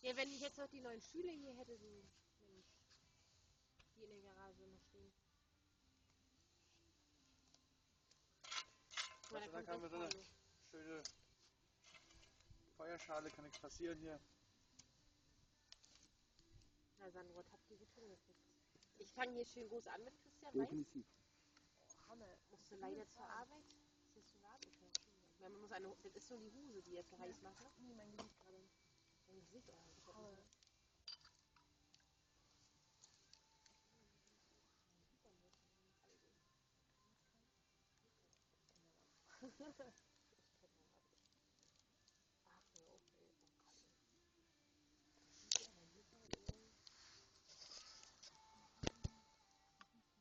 Ja, wenn ich jetzt noch die neuen Stühle hier hätte, so, Mensch, die in der Garage noch stehen. Gott sei Dank haben wir so eine schöne Feuerschale, kann nichts passieren hier. Na Sandro, was habt ihr getan gekriegt? Ich fange hier schön groß an mit Christian, Definitiv. weißt du? Hammer. Musst du leider zur Arbeit? Ist das so warm? Okay. Ja, man muss das ist nur die Hose, die jetzt so heiß macht, ne? Nee, mein Gesicht gerade. Dein Gesicht, oh, Hammer. ich hab